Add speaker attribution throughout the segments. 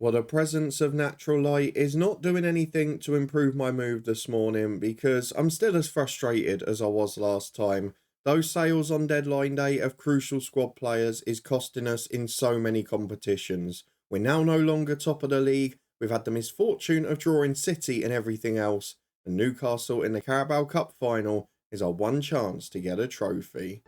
Speaker 1: Well, the presence of natural light is not doing anything to improve my mood this morning because I'm still as frustrated as I was last time. Those sales on deadline day of crucial squad players is costing us in so many competitions. We're now no longer top of the league. We've had the misfortune of drawing City and everything else. And Newcastle in the Carabao Cup final is our one chance to get a trophy.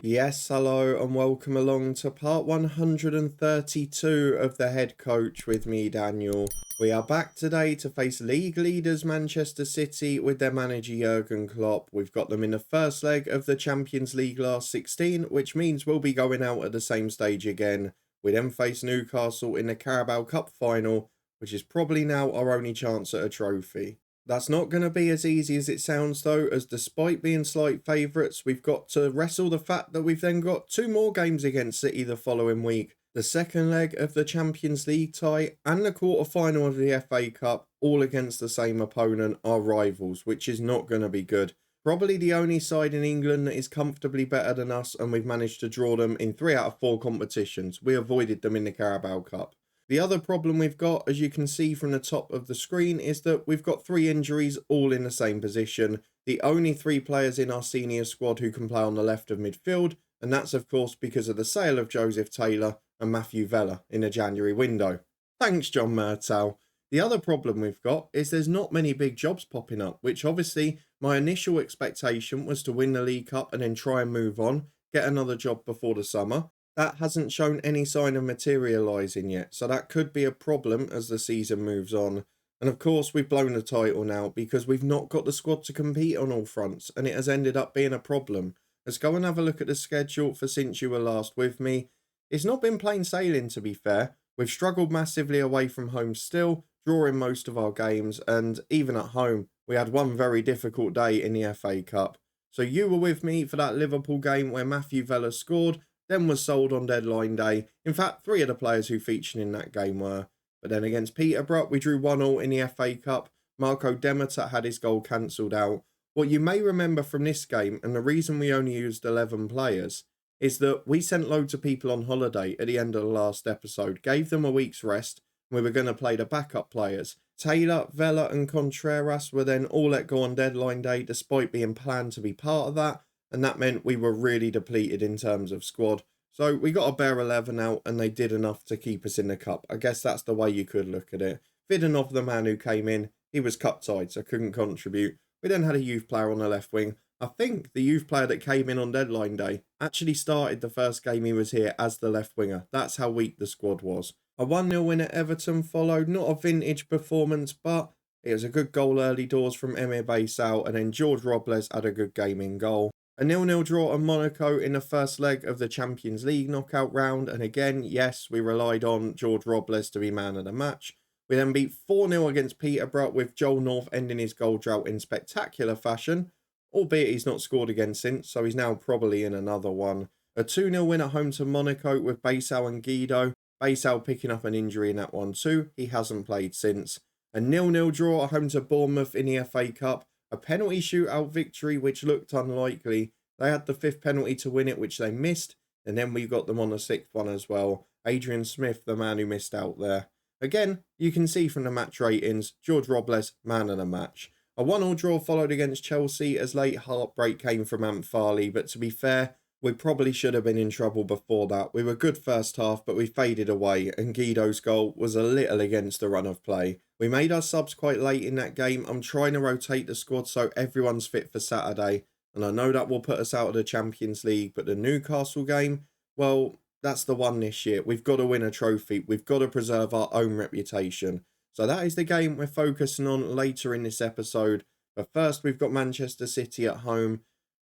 Speaker 1: Yes, hello and welcome along to part 132 of the Head Coach with me, Daniel. We are back today to face league leaders Manchester City with their manager Jurgen Klopp. We've got them in the first leg of the Champions League last 16, which means we'll be going out at the same stage again. We then face Newcastle in the Carabao Cup final, which is probably now our only chance at a trophy. That's not going to be as easy as it sounds though, as despite being slight favourites, we've got to wrestle the fact that we've then got two more games against City the following week. The second leg of the Champions League tie and the quarter-final of the FA Cup, all against the same opponent, our rivals, which is not going to be good. Probably the only side in England that is comfortably better than us, and we've managed to draw them in 3 out of 4 competitions. We avoided them in the Carabao Cup. The other problem we've got, as you can see from the top of the screen, is that we've got 3 injuries all in the same position. The only 3 players in our senior squad who can play on the left of midfield, and that's of course because of the sale of Joseph Taylor and Matthew Vella in the January window. Thanks, John Murtow. The other problem we've got is there's not many big jobs popping up, which obviously my initial expectation was to win the League Cup and then try and move on, get another job before the summer. That hasn't shown any sign of materialising yet, so that could be a problem as the season moves on. And of course, we've blown the title now because we've not got the squad to compete on all fronts, and it has ended up being a problem. Let's go and have a look at the schedule for since you were last with me. It's not been plain sailing, to be fair. We've struggled massively away from home still, drawing most of our games, and even at home, we had one very difficult day in the FA Cup. So you were with me for that Liverpool game where Matthew Vella scored, then was sold on deadline day. In fact, 3 of the players who featured in that game were. But then against Peterborough, we drew 1-1 in the FA Cup. Marco Demeter had his goal cancelled out. What you may remember from this game, and the reason we only used 11 players, is that we sent loads of people on holiday at the end of the last episode, gave them a week's rest, and we were going to play the backup players. Taylor, Vella and Contreras were then all let go on deadline day despite being planned to be part of that. And that meant we were really depleted in terms of squad. So we got a bare 11 out and they did enough to keep us in the cup. I guess that's the way you could look at it. Vidanov, the man who came in, he was cup-tied, so couldn't contribute. We then had a youth player on the left wing. I think the youth player that came in on deadline day actually started the first game he was here as the left winger. That's how weak the squad was. A 1-0 win at Everton followed. Not a vintage performance, but it was a good goal early doors from Emir Baysal, and then George Robles had a good game in goal. A 0-0 draw on Monaco in the first leg of the Champions League knockout round. And again, yes, we relied on George Robles to be man of the match. We then beat 4-0 against Peterborough with Joel North ending his goal drought in spectacular fashion. Albeit he's not scored again since, so he's now probably in another one. A 2-0 win at home to Monaco with Baysal and Guido. Baysal picking up an injury in that one too. He hasn't played since. A 0-0 draw at home to Bournemouth in the FA Cup. A penalty shootout victory, which looked unlikely. They had the 5th penalty to win it, which they missed. And then we got them on the 6th one as well. Adrian Smith, the man who missed out there. Again, you can see from the match ratings, George Robles, man of the match. A 1-1 draw followed against Chelsea as late heartbreak came from Ant Farley. But to be fair, we probably should have been in trouble before that. We were good first half, but we faded away. And Guido's goal was a little against the run of play. We made our subs quite late in that game. I'm trying to rotate the squad so everyone's fit for Saturday. And I know that will put us out of the Champions League. But the Newcastle game, well, that's the one this year. We've got to win a trophy. We've got to preserve our own reputation. So that is the game we're focusing on later in this episode. But first, we've got Manchester City at home.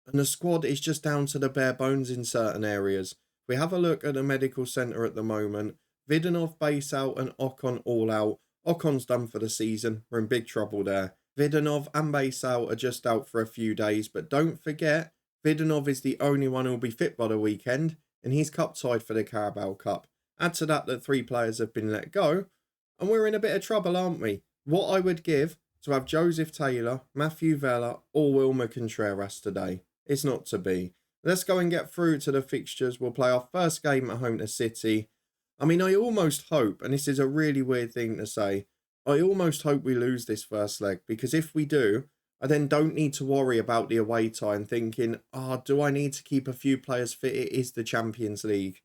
Speaker 1: And the squad is just down to the bare bones in certain areas. We have a look at the medical centre at the moment. Vidanov, Baysal and Ocon all out. Ocon's done for the season. We're in big trouble there. Vidanov and Baysal are just out for a few days, but don't forget, Vidanov is the only one who will be fit by the weekend, and he's cup tied for the Carabao Cup. Add to that 3 players have been let go. and we're in a bit of trouble, aren't we? What I would give to have Joseph Taylor, Matthew Vella, or Wilmer Contreras today. It's not to be. Let's go and get through to the fixtures. We'll play our first game at home to City. I mean, I almost hope, and this is a really weird thing to say, I almost hope we lose this first leg, because if we do, I then don't need to worry about the away time thinking, do I need to keep a few players fit? It is the Champions League.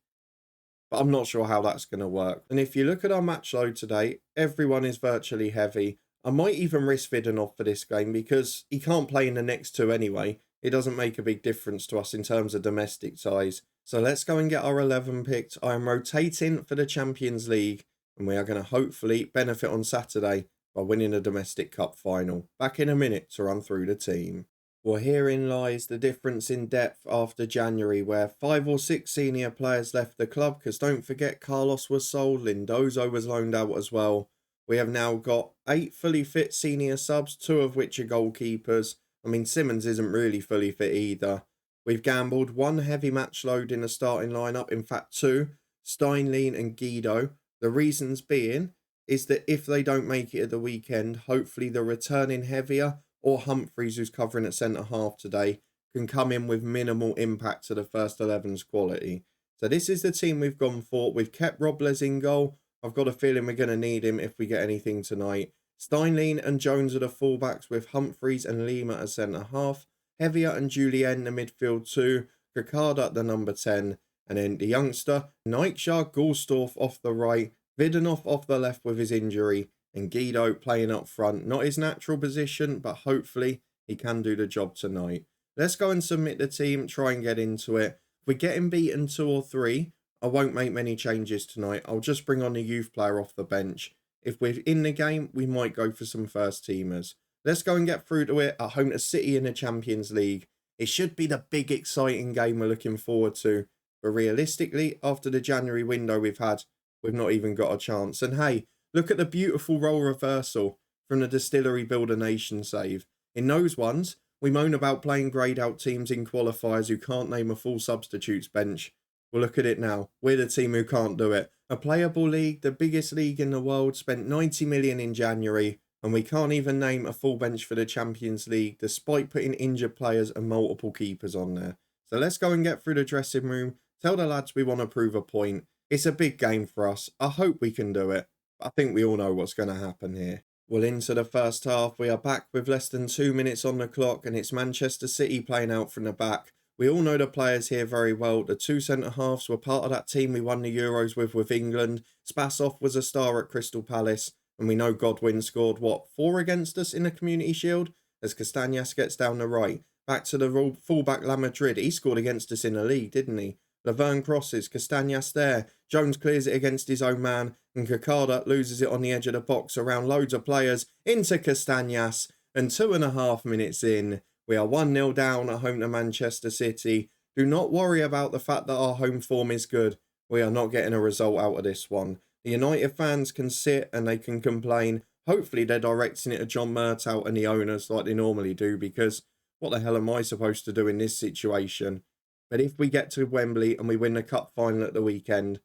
Speaker 1: But I'm not sure how that's going to work. And if you look at our match load today, everyone is virtually heavy. I might even risk Vidanoff for this game because he can't play in the next two anyway. It doesn't make a big difference to us in terms of domestic ties. So let's go and get our 11 picked. I am rotating for the Champions League, and we are going to hopefully benefit on Saturday by winning a domestic cup final. Back in a minute to run through the team. Well, herein lies the difference in depth after January, where 5 or 6 senior players left the club, because don't forget Carlos was sold, Lindoso was loaned out as well. We have now got 8 fully fit senior subs, 2 of which are goalkeepers. I mean, Simmons isn't really fully fit either. We've gambled 1 heavy match load in the starting lineup, in fact 2, Steinlein and Guido. The reasons being is that if they don't make it at the weekend, hopefully the returning heavier or Humphreys, who's covering at centre-half today, can come in with minimal impact to the first 11's quality. So this is the team we've gone for. We've kept Robles in goal. I've got a feeling we're going to need him if we get anything tonight. Steinlein and Jones are the fullbacks, with Humphreys and Lima as centre-half. Heavier and Julien the midfield 2. Ricardo at the number 10. And then the youngster, Nightshard Gulstorff off the right. Vidanoff off the left with his injury. And Guido playing up front. Not his natural position, but hopefully he can do the job tonight. Let's go and submit the team, try and get into it. If we're getting beaten 2 or 3, I won't make many changes tonight. I'll just bring on a youth player off the bench. If we're in the game, we might go for some first teamers. Let's go and get through to it at home to City in the Champions League. It should be the big exciting game we're looking forward to. But realistically, after the January window we've had, we've not even got a chance. And hey, look at the beautiful role reversal from the Distillery Builder Nation save. In those ones, we moan about playing greyed out teams in qualifiers who can't name a full substitutes bench. Well, look at it now. We're the team who can't do it. A playable league, the biggest league in the world, spent 90 million in January, and we can't even name a full bench for the Champions League, despite putting injured players and multiple keepers on there. So let's go and get through the dressing room. Tell the lads we want to prove a point. It's a big game for us. I hope we can do it. I think we all know what's going to happen here. Well, into the first half, we are back with less than 2 minutes on the clock, and it's Manchester City playing out from the back. We all know the players here very well. The 2 centre-halves were part of that team we won the Euros with England. Spasov was a star at Crystal Palace, and we know Godwin scored, 4 against us in the Community Shield? As Castañas gets down the right. Back to the fullback La Madrid. He scored against us in the league, didn't he? Laverne crosses, Castañas there. Jones clears it against his own man, and Ricardo loses it on the edge of the box around loads of players into Castañas. And 2.5 minutes in, we are 1-0 down at home to Manchester City. Do not worry about the fact that our home form is good. We are not getting a result out of this one. The United fans can sit and they can complain. Hopefully they're directing it at John Murtaugh and the owners like they normally do, because what the hell am I supposed to do in this situation? But if we get to Wembley and we win the cup final at the weekend,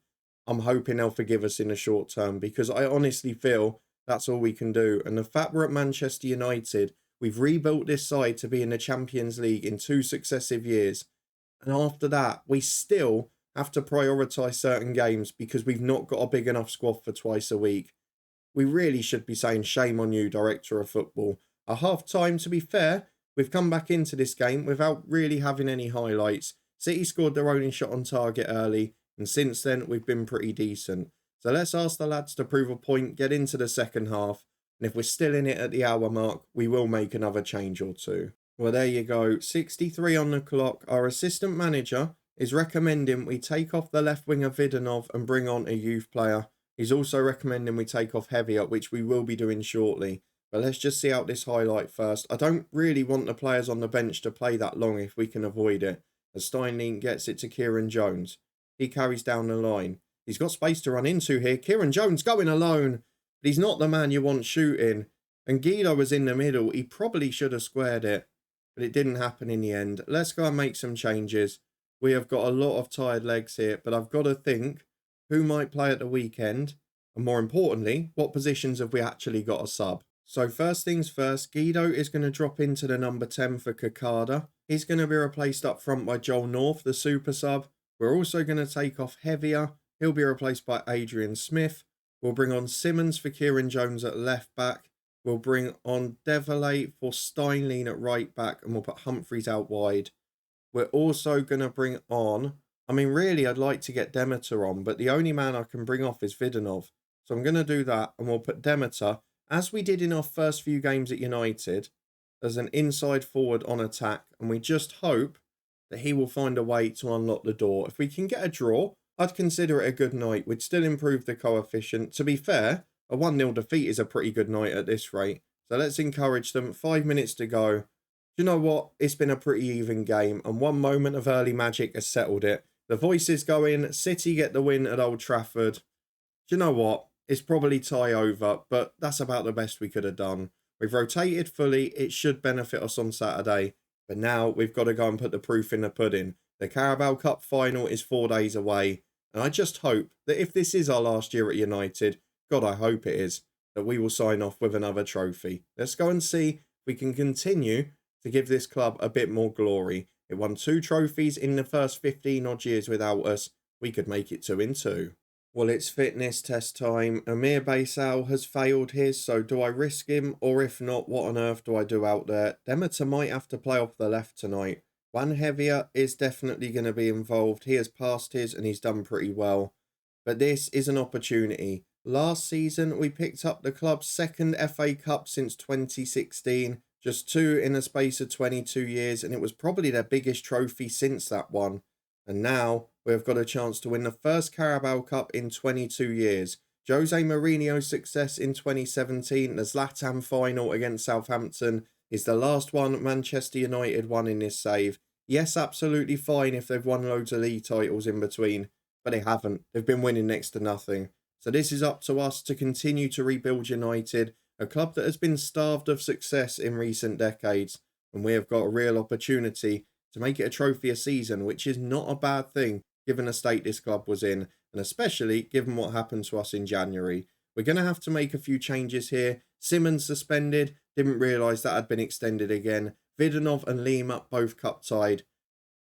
Speaker 1: I'm hoping they'll forgive us in the short term, because I honestly feel that's all we can do. And the fact we're at Manchester United, we've rebuilt this side to be in the Champions League in 2 successive years. And after that, we still have to prioritise certain games because we've not got a big enough squad for twice a week. We really should be saying shame on you, Director of Football. At half-time, to be fair, we've come back into this game without really having any highlights. City scored their only shot on target early, and since then we've been pretty decent. So let's ask the lads to prove a point, get into the second half, and if we're still in it at the hour mark, we will make another change or 2. Well, there you go, 63 on the clock. Our assistant manager is recommending we take off the left winger Vidanov and bring on a youth player. He's also recommending we take off Heavier, which we will be doing shortly. But let's just see out this highlight first. I don't really want the players on the bench to play that long if we can avoid it. As Steinlein gets it to Kieran Jones. He carries down the line. He's got space to run into here. Kieran Jones going alone. But he's not the man you want shooting. And Guido was in the middle. He probably should have squared it. But it didn't happen in the end. Let's go and make some changes. We have got a lot of tired legs here. But I've got to think who might play at the weekend And more importantly, what positions have we actually got a sub? So first things first, Guido is going to drop into the number 10 for Kakada. He's going to be replaced up front by Joel North, the super sub. We're also going to take off Heavier. He'll be replaced by Adrian Smith. We'll bring on Simmons for Kieran Jones at left back. We'll bring on Develay for Steinlein at right back, and we'll put Humphreys out wide. We're also going to bring on, really, I'd like to get Demeter on, but the only man I can bring off is Vidanov. So I'm going to do that, and we'll put Demeter, as we did in our first few games at United, as an inside forward on attack, and we just hope that he will find a way to unlock the door. If we can get a draw, I'd consider it a good night. We'd still improve the coefficient. To be fair, a 1-0 defeat is a pretty good night at this rate. So let's encourage them. 5 minutes to go. You know what? It's been a pretty even game, and one moment of early magic has settled it. The voices go in. City get the win at Old Trafford. You know what? It's probably tie over, but that's about the best we could have done. We've rotated fully. It should benefit us on Saturday. But now we've got to go and put the proof in the pudding. The Carabao Cup final is 4 days away. And I just hope that if this is our last year at United, God, I hope it is, that we will sign off with another trophy. Let's go and see if we can continue to give this club a bit more glory. It won 2 trophies in the first 15 odd years without us. We could make it 2 in 2. Well, it's fitness test time. Amir Baysal has failed his, so do I risk him? Or if not, what on earth do I do out there? Demeter might have to play off the left tonight. One Heavier is definitely going to be involved. He has passed his and he's done pretty well. But this is an opportunity. Last season, we picked up the club's second FA Cup since 2016. Just 2 in a space of 22 years, and it was probably their biggest trophy since that one. And now we've got a chance to win the first Carabao Cup in 22 years. Jose Mourinho's success in 2017, the Zlatan final against Southampton, is the last one Manchester United won in this save. Yes, absolutely fine if they've won loads of league titles in between, but they haven't. They've been winning next to nothing. So this is up to us to continue to rebuild United, a club that has been starved of success in recent decades, and we have got a real opportunity to make it a trophy a season, which is not a bad thing given the state this club was in, and especially given what happened to us in January. We're going to have to make a few changes here. Simmons suspended, didn't realise that had been extended again. Vidanov and Lima both cup tied.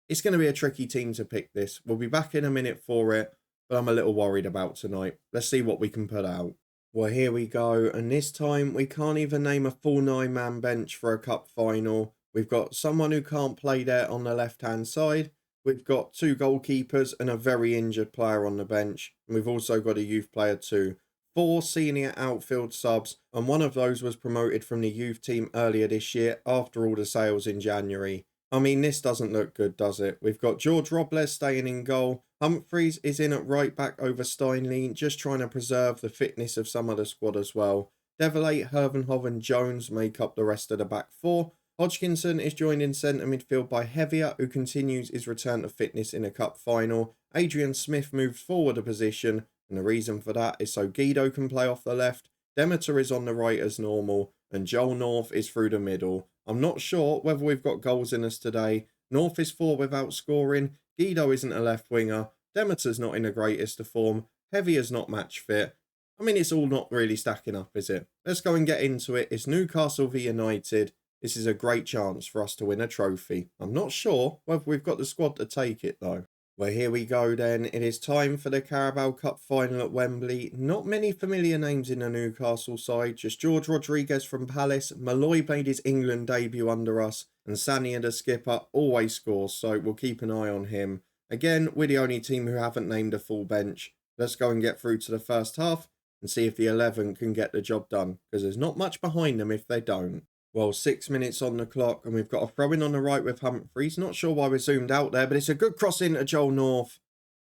Speaker 1: It's going to be a tricky team to pick this. We'll be back in a minute for it, but I'm a little worried about tonight. Let's see what we can put out. Well, here we go, and this time we can't even name a full 9-man bench for a cup final. We've got someone who can't play there on the left-hand side. We've got 2 goalkeepers and a very injured player on the bench. And we've also got a youth player too. 4 senior outfield subs, and one of those was promoted from the youth team earlier this year after all the sales in January. This doesn't look good, does it? We've got George Robles staying in goal. Humphreys is in at right back over Steinlein, just trying to preserve the fitness of some of the squad as well. Develay, Hervenhov and Jones make up the rest of the back 4. Hodgkinson is joined in centre midfield by Heavier, who continues his return to fitness in a cup final. Adrian Smith moves forward a position, and the reason for that is so Guido can play off the left, Demeter is on the right as normal, and Joel North is through the middle. I'm not sure whether we've got goals in us today. North is 4 without scoring, Guido isn't a left winger, Demeter's not in the greatest of form, Heavier's not match fit. It's all not really stacking up, is it? Let's go and get into it. It's Newcastle v United. This is a great chance for us to win a trophy. I'm not sure whether we've got the squad to take it though. Well, here we go then. It is time for the Carabao Cup final at Wembley. Not many familiar names in the Newcastle side. Just George Rodriguez from Palace. Malloy made his England debut under us. And Sania, the skipper, always scores, so we'll keep an eye on him. Again, we're the only team who haven't named a full bench. Let's go and get through to the first half and see if the 11 can get the job done, because there's not much behind them if they don't. Well, 6 minutes on the clock, and we've got a throw-in on the right with Humphreys. Not sure why we're zoomed out there, but it's a good cross in to Joel North.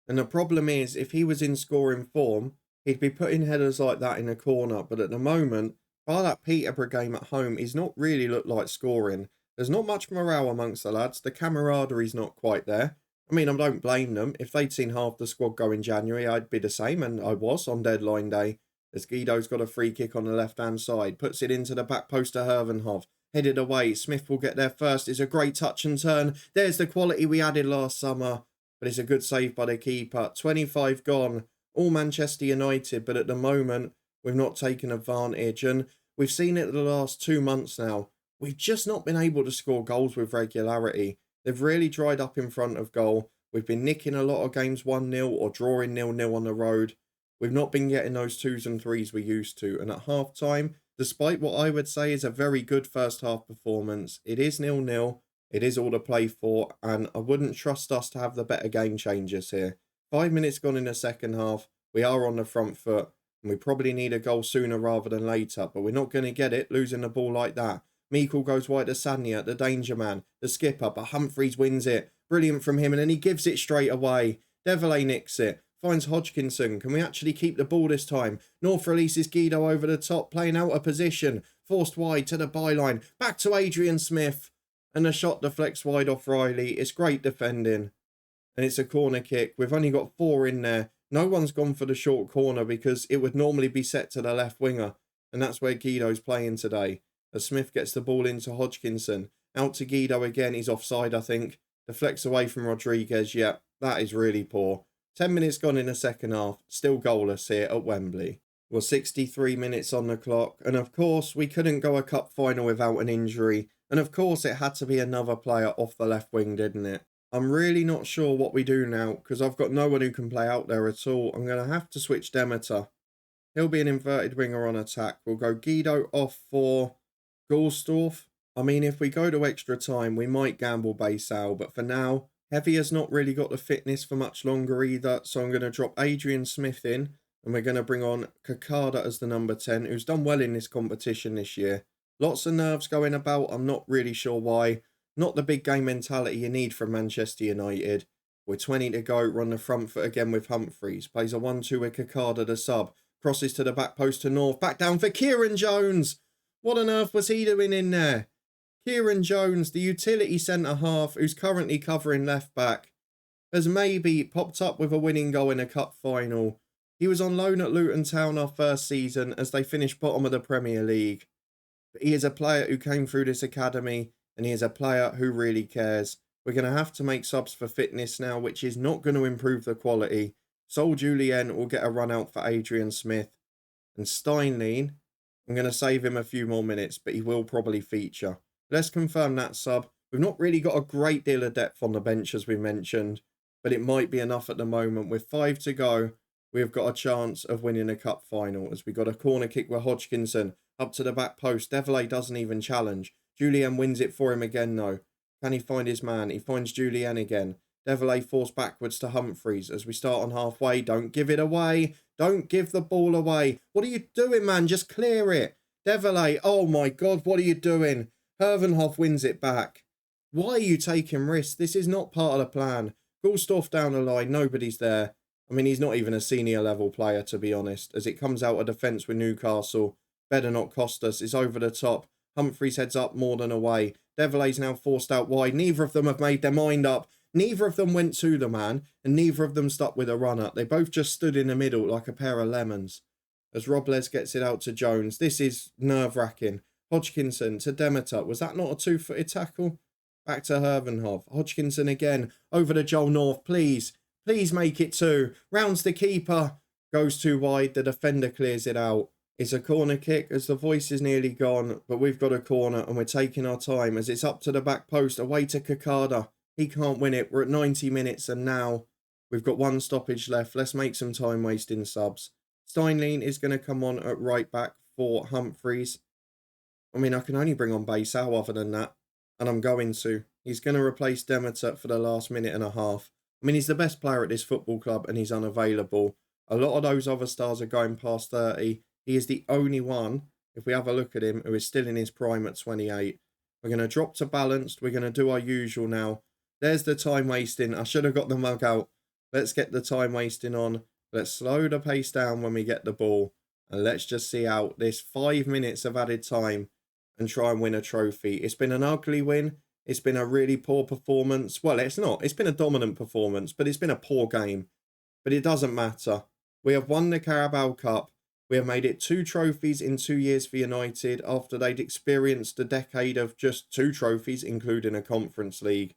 Speaker 1: And the problem is, if he was in scoring form, he'd be putting headers like that in a corner. But at the moment, bar that Peterborough game at home, he's not really looked like scoring. There's not much morale amongst the lads. The camaraderie's not quite there. I don't blame them. If they'd seen half the squad go in January, I'd be the same, and I was on deadline day. As Guido's got a free kick on the left-hand side, puts it into the back post to Hervenhov. Headed away, Smith will get there first. It's a great touch and turn. There's the quality we added last summer, but it's a good save by the keeper. 25 gone. all Manchester United, but at the moment, we've not taken advantage. And we've seen it the last 2 months now. We've just not been able to score goals with regularity. They've really dried up in front of goal. We've been nicking a lot of games 1-0 or drawing 0-0 on the road. We've not been getting those 2s and 3s we used to. And at half-time, despite what I would say is a very good first half performance, it is 0-0. It is all to play for. And I wouldn't trust us to have the better game changers here. 5 minutes gone in the second half. We are on the front foot. And we probably need a goal sooner rather than later. But we're not going to get it losing the ball like that. Mikel goes wide to Sanya, the danger man, the skipper, but Humphreys wins it. Brilliant from him, and then he gives it straight away. Develay nicks it, finds Hodgkinson. Can we actually keep the ball this time? North releases Guido over the top, playing out of position. Forced wide to the byline. Back to Adrian Smith. And the shot deflects wide off Riley. It's great defending. And it's a corner kick. We've only got 4 in there. No one's gone for the short corner because it would normally be set to the left winger. And that's where Guido's playing today. As Smith gets the ball into Hodgkinson. Out to Guido again. He's offside, I think. Deflects away from Rodriguez. Yeah, that is really poor. 10 minutes gone in the second half. Still goalless here at Wembley. Well, 63 minutes on the clock. And of course, we couldn't go a cup final without an injury. And of course, it had to be another player off the left wing, didn't it? I'm really not sure what we do now because I've got no one who can play out there at all. I'm going to have to switch Demeter. He'll be an inverted winger on attack. We'll go Guido off for Gulsdorf. I mean, if we go to extra time, we might gamble Baysal, but for now, Heavy has not really got the fitness for much longer either, so I'm going to drop Adrian Smith in, and we're going to bring on Kakada as the number 10, who's done well in this competition this year. Lots of nerves going about, I'm not really sure why. Not the big game mentality you need from Manchester United. We're 20 to go, run the front foot again with Humphreys. Plays a 1-2 with Kakada, the sub. Crosses to the back post to North, back down for Kieran Jones! What on earth was he doing in there? Kieran Jones, the utility centre-half, who's currently covering left-back, has maybe popped up with a winning goal in a cup final. He was on loan at Luton Town our first season as they finished bottom of the Premier League. But he is a player who came through this academy, and he is a player who really cares. We're going to have to make subs for fitness now, which is not going to improve the quality. Sol Julien will get a run out for Adrian Smith. And Steinlein, I'm going to save him a few more minutes, but he will probably feature. Let's confirm that sub. We've not really got a great deal of depth on the bench, as we mentioned, but it might be enough at the moment. With 5 to go, we've got a chance of winning a cup final, as we got a corner kick with Hodgkinson up to the back post. Develay doesn't even challenge. Julien wins it for him again, though. Can he find his man? He finds Julien again. Develay forced backwards to Humphreys as we start on halfway. Don't give it away. Don't give the ball away. What are you doing, man? Just clear it. Develay, oh my God, what are you doing? Hervenhoff wins it back. Why are you taking risks? This is not part of the plan. Gulsdorf down the line, nobody's there. I mean, he's not even a senior level player, to be honest. As it comes out of defence with Newcastle, better not cost us. It's over the top. Humphreys heads up more than away. Develay's now forced out wide. Neither of them have made their mind up. Neither of them went to the man, and neither of them stuck with a run-up. They both just stood in the middle like a pair of lemons. As Robles gets it out to Jones. This is nerve-wracking. Hodgkinson to Demeter. Was that not a two-footed tackle? Back to Hervenhoff. Hodgkinson again. Over to Joel North. Please. Please make it 2. Rounds the keeper. Goes too wide. The defender clears it out. It's a corner kick as the voice is nearly gone. But we've got a corner and we're taking our time as it's up to the back post. Away to Kakada. He can't win it. We're at 90 minutes and now we've got 1 stoppage left. Let's make some time wasting subs. Steinlein is going to come on at right back for Humphreys. I mean, I can only bring on Baysal other than that. And I'm going to. He's going to replace Demeter for the last minute and a half. I mean, he's the best player at this football club and he's unavailable. A lot of those other stars are going past 30. He is the only one, if we have a look at him, who is still in his prime at 28. We're going to drop to balanced. We're going to do our usual now. There's the time wasting. I should have got the mug out. Let's get the time wasting on. Let's slow the pace down when we get the ball. And let's just see out this 5 minutes of added time and try and win a trophy. It's been an ugly win. It's been a really poor performance. Well, it's not. It's been a dominant performance, but it's been a poor game. But it doesn't matter. We have won the Carabao Cup. We have made it 2 trophies in 2 years for United after they'd experienced a decade of just 2 trophies, including a Conference League.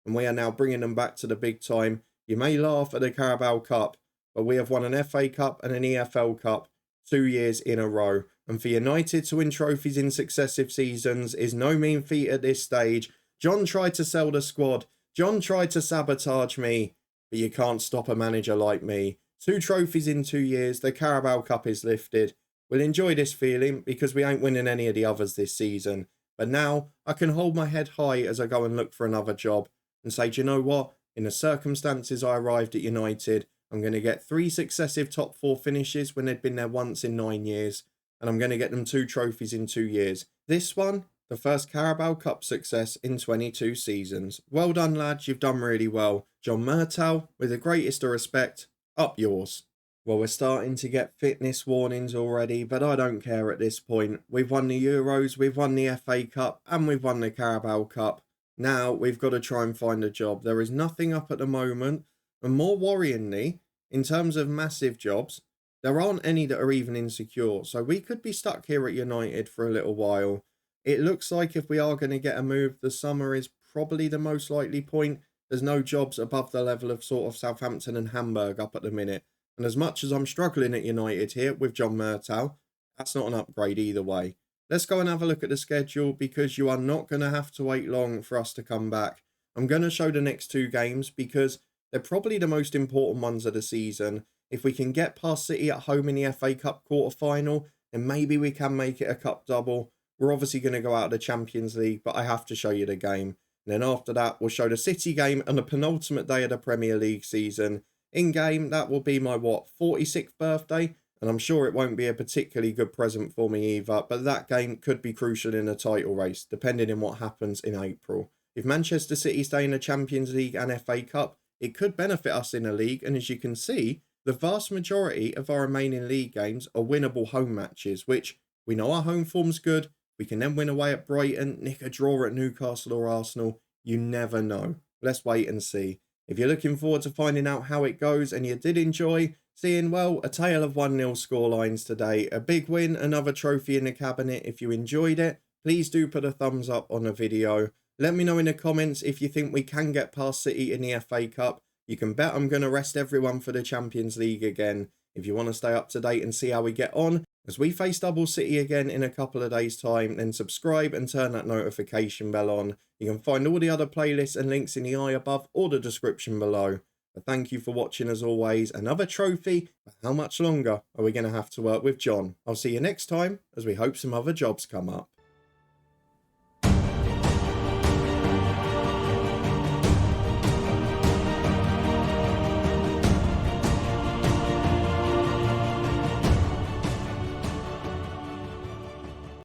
Speaker 1: And we are now bringing them back to the big time. You may laugh at the Carabao Cup, but we have won an FA Cup and an EFL Cup 2 years in a row. And for United to win trophies in successive seasons is no mean feat at this stage. John tried to sell the squad. John tried to sabotage me, but you can't stop a manager like me. 2 trophies in 2 years. The Carabao Cup is lifted. We'll enjoy this feeling because we ain't winning any of the others this season. But now I can hold my head high as I go and look for another job and say, do you know what? In the circumstances I arrived at United, I'm going to get 3 successive top 4 finishes when they'd been there once in 9 years. And I'm going to get them 2 trophies in 2 years. This one, the first Carabao Cup success in 22 seasons. Well done, lads. You've done really well. John Murtow, with the greatest of respect, up yours. Well, we're starting to get fitness warnings already, but I don't care at this point. We've won the Euros, we've won the FA Cup, and we've won the Carabao Cup. Now we've got to try and find a job. There is nothing up at the moment, and more worryingly, in terms of massive jobs, there aren't any that are even insecure. So we could be stuck here at United for a little while. It looks like if we are going to get a move, the summer is probably the most likely point. There's no jobs above the level of sort of Southampton and Hamburg up at the minute. And as much as I'm struggling at United here with John Murtow, that's not an upgrade either way. Let's go and have a look at the schedule because you are not going to have to wait long for us to come back. I'm going to show the next 2 games because they're probably the most important ones of the season. If we can get past City at home in the FA Cup quarter-final, then maybe we can make it a cup double. We're obviously going to go out of the Champions League, but I have to show you the game. And then after that, we'll show the City game on the penultimate day of the Premier League season. In game, that will be my, 46th birthday? And I'm sure it won't be a particularly good present for me either, but that game could be crucial in a title race, depending on what happens in April. If Manchester City stay in the Champions League and FA Cup, it could benefit us in the league, and as you can see, the vast majority of our remaining league games are winnable home matches, which we know our home form's good. We can then win away at Brighton, nick a draw at Newcastle or Arsenal. You never know. Let's wait and see. If you're looking forward to finding out how it goes and you did enjoy seeing, well, a tale of 1-0 scorelines today, a big win, another trophy in the cabinet. If you enjoyed it, please do put a thumbs up on the video. Let me know in the comments if you think we can get past City in the FA Cup. You can bet I'm going to rest everyone for the Champions League again. If you want to stay up to date and see how we get on, as we face Double City again in a couple of days' time, then subscribe and turn that notification bell on. You can find all the other playlists and links in the eye above or the description below. But thank you for watching as always. Another trophy, but how much longer are we going to have to work with John? I'll see you next time as we hope some other jobs come up.